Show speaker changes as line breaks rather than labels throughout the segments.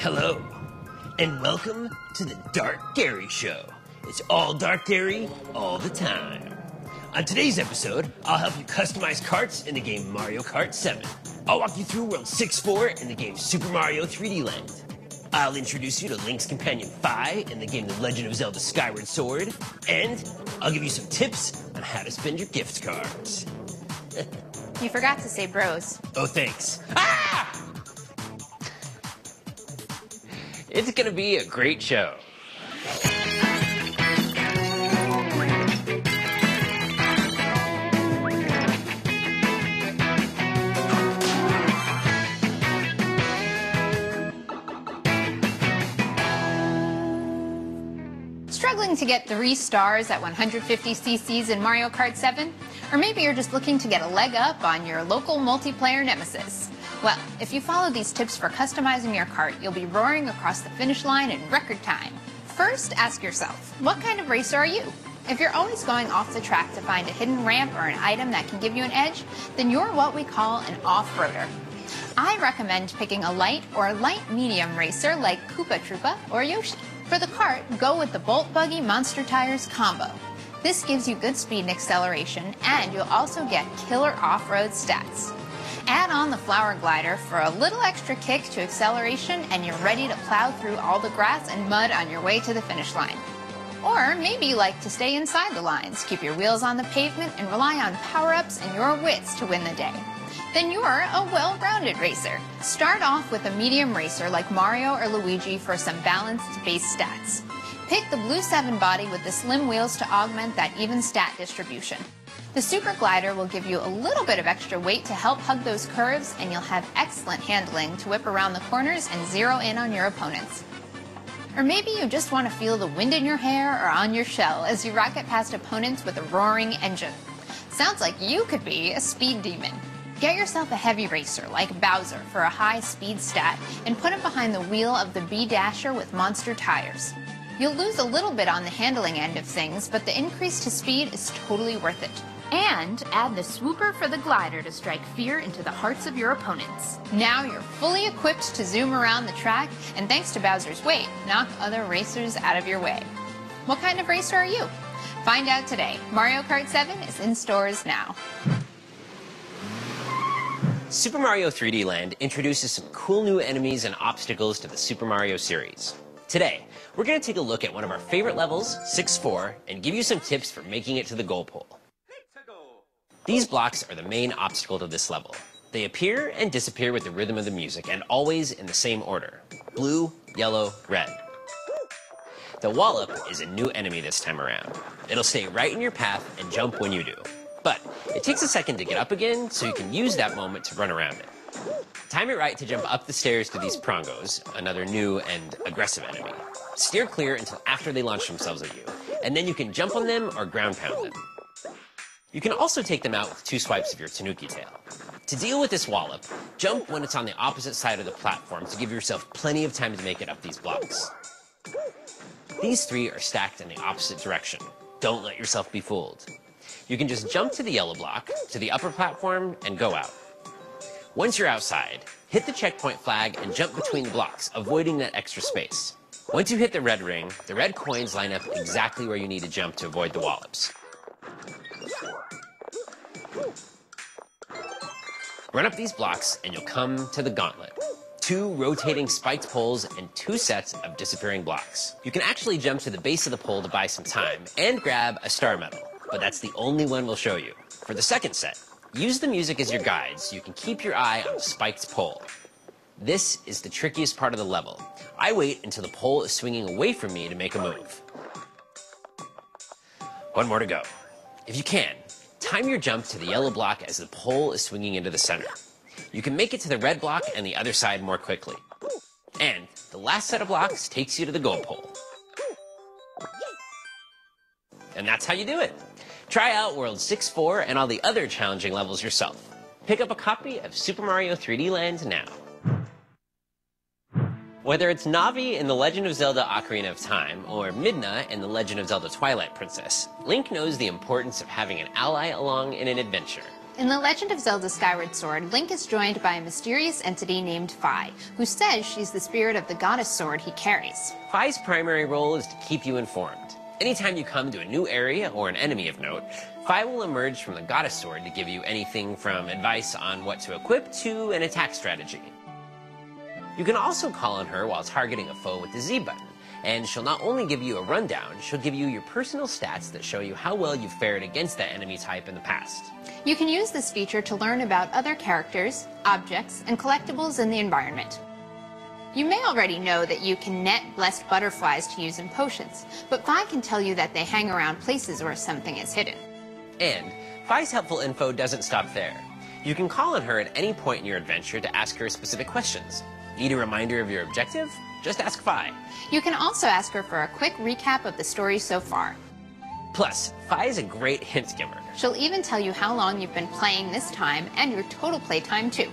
Hello, and welcome to the Dark Gary Show. It's all Dark Gary, all the time. On today's episode, I'll help you customize carts in the game Mario Kart 7. I'll walk you through World 6-4 in the game Super Mario 3D Land. I'll introduce you to Link's companion Fi in the game The Legend of Zelda Skyward Sword. And I'll give you some tips on how to spend your gift cards.
You forgot to say bros.
Oh, thanks. Ah! It's gonna be a great show.
Struggling to get 3 stars at 150 cc's in Mario Kart 7? Or maybe you're just looking to get a leg up on your local multiplayer nemesis? Well, if you follow these tips for customizing your cart, you'll be roaring across the finish line in record time. First, ask yourself, what kind of racer are you? If you're always going off the track to find a hidden ramp or an item that can give you an edge, then you're what we call an off-roader. I recommend picking a light or light-medium racer like Koopa Troopa or Yoshi. For the cart, go with the Bolt Buggy Monster Tires combo. This gives you good speed and acceleration, and you'll also get killer off-road stats. Add on the Flower Glider for a little extra kick to acceleration, and you're ready to plow through all the grass and mud on your way to the finish line. Or maybe you like to stay inside the lines, keep your wheels on the pavement, and rely on power-ups and your wits to win the day. Then you're a well-rounded racer. Start off with a medium racer like Mario or Luigi for some balanced base stats. Pick the Blue 7 body with the slim wheels to augment that even stat distribution. The Super Glider will give you a little bit of extra weight to help hug those curves, and you'll have excellent handling to whip around the corners and zero in on your opponents. Or maybe you just want to feel the wind in your hair or on your shell as you rocket past opponents with a roaring engine. Sounds like you could be a speed demon. Get yourself a heavy racer like Bowser for a high speed stat and put him behind the wheel of the B-Dasher with monster tires. You'll lose a little bit on the handling end of things, but the increase to speed is totally worth it. And add the swooper for the glider to strike fear into the hearts of your opponents. Now you're fully equipped to zoom around the track, and thanks to Bowser's weight, knock other racers out of your way. What kind of racer are you? Find out today. Mario Kart 7 is in stores now.
Super Mario 3D Land introduces some cool new enemies and obstacles to the Super Mario series. Today, we're going to take a look at one of our favorite levels, 6-4, and give you some tips for making it to the goal pole. These blocks are the main obstacle to this level. They appear and disappear with the rhythm of the music, and always in the same order: blue, yellow, red. The wallop is a new enemy this time around. It'll stay right in your path and jump when you do. But it takes a second to get up again, so you can use that moment to run around it. Time it right to jump up the stairs to these prongos, another new and aggressive enemy. Steer clear until after they launch themselves at you, and then you can jump on them or ground pound them. You can also take them out with 2 swipes of your Tanuki tail. To deal with this wallop, jump when it's on the opposite side of the platform to give yourself plenty of time to make it up these blocks. These 3 are stacked in the opposite direction. Don't let yourself be fooled. You can just jump to the yellow block, to the upper platform, and go out. Once you're outside, hit the checkpoint flag and jump between the blocks, avoiding that extra space. Once you hit the red ring, the red coins line up exactly where you need to jump to avoid the wallops. Run up these blocks and you'll come to the gauntlet. 2 rotating spiked poles and 2 sets of disappearing blocks. You can actually jump to the base of the pole to buy some time and grab a star medal, but that's the only one we'll show you. For the second set, use the music as your guide so you can keep your eye on the spiked pole. This is the trickiest part of the level. I wait until the pole is swinging away from me to make a move. One more to go. If you can, time your jump to the yellow block as the pole is swinging into the center. You can make it to the red block and the other side more quickly. And the last set of blocks takes you to the goal pole. And that's how you do it. Try out World 6-4 and all the other challenging levels yourself. Pick up a copy of Super Mario 3D Land now. Whether it's Navi in The Legend of Zelda Ocarina of Time, or Midna in The Legend of Zelda Twilight Princess, Link knows the importance of having an ally along in an adventure.
In The Legend of Zelda Skyward Sword, Link is joined by a mysterious entity named Fi, who says she's the spirit of the goddess sword he carries.
Fi's primary role is to keep you informed. Anytime you come to a new area or an enemy of note, Fi will emerge from the goddess sword to give you anything from advice on what to equip to an attack strategy. You can also call on her while targeting a foe with the Z button, and she'll not only give you a rundown, she'll give you your personal stats that show you how well you've fared against that enemy type in the past.
You can use this feature to learn about other characters, objects, and collectibles in the environment. You may already know that you can net blessed butterflies to use in potions, but Fi can tell you that they hang around places where something is hidden.
And Fi's helpful info doesn't stop there. You can call on her at any point in your adventure to ask her specific questions. Need a reminder of your objective? Just ask Fi.
You can also ask her for a quick recap of the story so far.
Plus, Fi is a great hint giver.
She'll even tell you how long you've been playing this time and your total playtime too.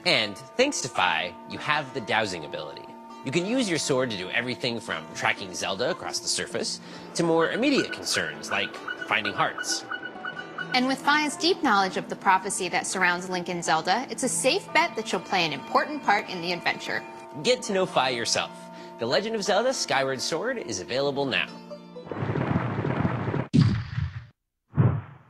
And thanks to Fi, you have the dowsing ability. You can use your sword to do everything from tracking Zelda across the surface to more immediate concerns like finding hearts.
And with Fi's deep knowledge of the prophecy that surrounds Link and Zelda, it's a safe bet that she'll play an important part in the adventure.
Get to know Fi yourself. The Legend of Zelda Skyward Sword is available now.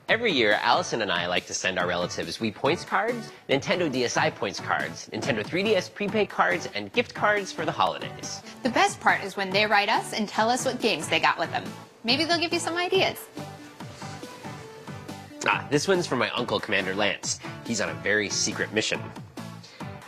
Every year, Allison and I like to send our relatives Wii Points cards, Nintendo DSi Points cards, Nintendo 3DS prepaid cards, and gift cards for the holidays.
The best part is when they write us and tell us what games they got with them. Maybe they'll give you some ideas.
This one's from my uncle, Commander Lance. He's on a very secret mission.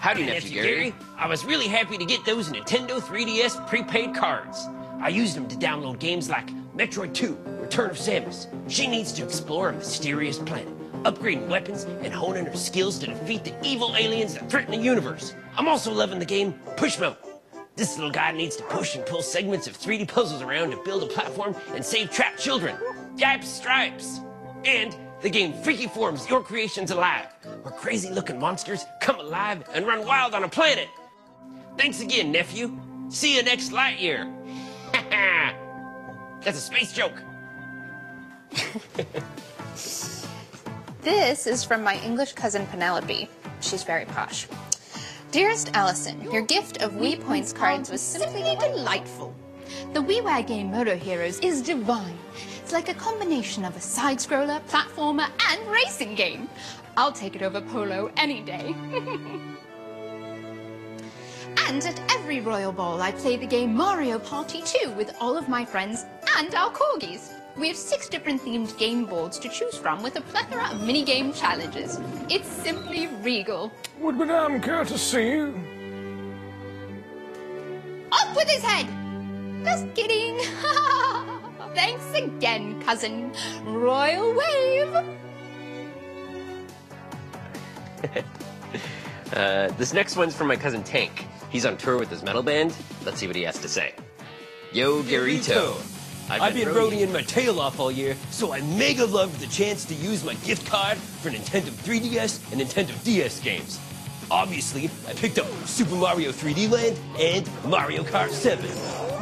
Howdy, Nephew Gary. I was really happy to get those Nintendo 3DS prepaid cards. I used them to download games like Metroid 2, Return of Samus. She needs to explore a mysterious planet, upgrading weapons and honing her skills to defeat the evil aliens that threaten the universe. I'm also loving the game Push Mode. This little guy needs to push and pull segments of 3D puzzles around to build a platform and save trapped children. Yipes stripes! And the game Freaky Forms Your Creations Alive, where crazy-looking monsters come alive and run wild on a planet. Thanks again, nephew. See you next light year. That's a space joke.
This is from my English cousin Penelope. She's very posh. Dearest Allison, your gift of Wii Points cards was simply delightful. The WiiWare game Moto Heroes is divine. It's like a combination of a side-scroller, platformer, and racing game. I'll take it over Polo any day. And at every Royal Ball, I play the game Mario Party 2 with all of my friends and our corgis. We have 6 different themed game boards to choose from with a plethora of mini-game challenges. It's simply regal.
Would Madame care to see you?
Off with his head! Just kidding. Thanks again, cousin. Royal wave!
This next one's from my cousin Tank. He's on tour with his metal band. Let's see what he has to say. Yo, Garito. I've been roadieing my tail off all year, so I mega loved the chance to use my gift card for Nintendo 3DS and Nintendo DS games. Obviously, I picked up Super Mario 3D Land and Mario Kart 7.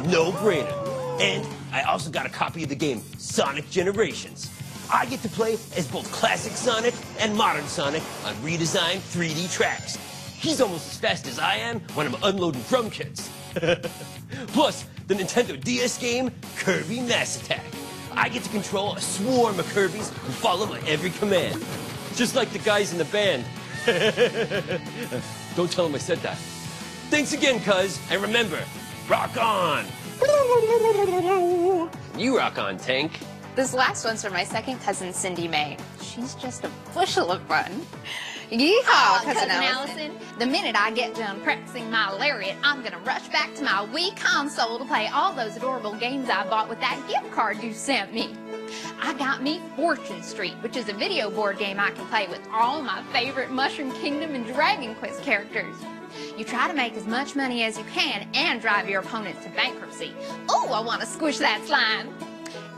No brainer. And I also got a copy of the game Sonic Generations. I get to play as both classic Sonic and modern Sonic on redesigned 3D tracks. He's almost as fast as I am when I'm unloading drum kits. Plus, the Nintendo DS game, Kirby Mass Attack. I get to control a swarm of Kirbys who follow my every command. Just like the guys in the band. Don't tell them I said that. Thanks again, cuz, and remember, rock on! You rock on, Tank.
This last one's from my second cousin, Cindy May. She's just a bushel of fun. Yeehaw, Cousin Allison. The minute I get done practicing my lariat, I'm gonna rush back to my Wii console to play all those adorable games I bought with that gift card you sent me. I got me Fortune Street, which is a video board game I can play with all my favorite Mushroom Kingdom and Dragon Quest characters. You try to make as much money as you can and drive your opponents to bankruptcy. Ooh, I want to squish that slime.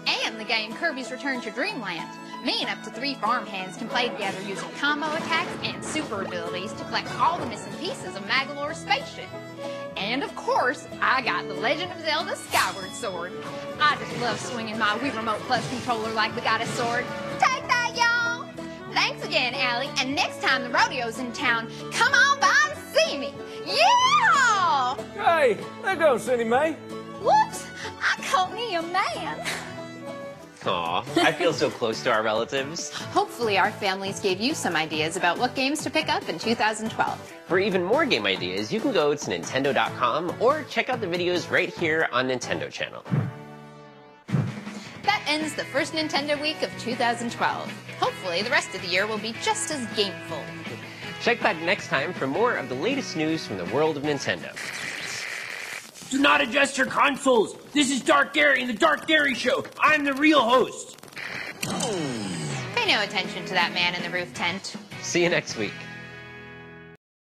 And the game Kirby's Return to Dreamland. Me and up to 3 farmhands can play together using combo attacks and super abilities to collect all the missing pieces of Magolor's spaceship. And of course, I got The Legend of Zelda Skyward Sword. I just love swinging my Wii Remote Plus controller like the goddess sword. Take that, y'all! Thanks again. again, Allie. And next time the rodeo's in town, come on by and see me. Yeah!
Hey, there goes Cindy May.
Whoops, I caught me a man.
Aw, I feel so close to our relatives.
Hopefully our families gave you some ideas about what games to pick up in 2012.
For even more game ideas, you can go to Nintendo.com or check out the videos right here on Nintendo Channel.
That ends the first Nintendo week of 2012. Hopefully the rest of the year will be just as gameful.
Check back next time for more of the latest news from the world of Nintendo.
Do not adjust your consoles. This is Dark Gary in the Dark Gary Show. I'm the real host.
Pay no attention to that man in the roof tent.
See you next week.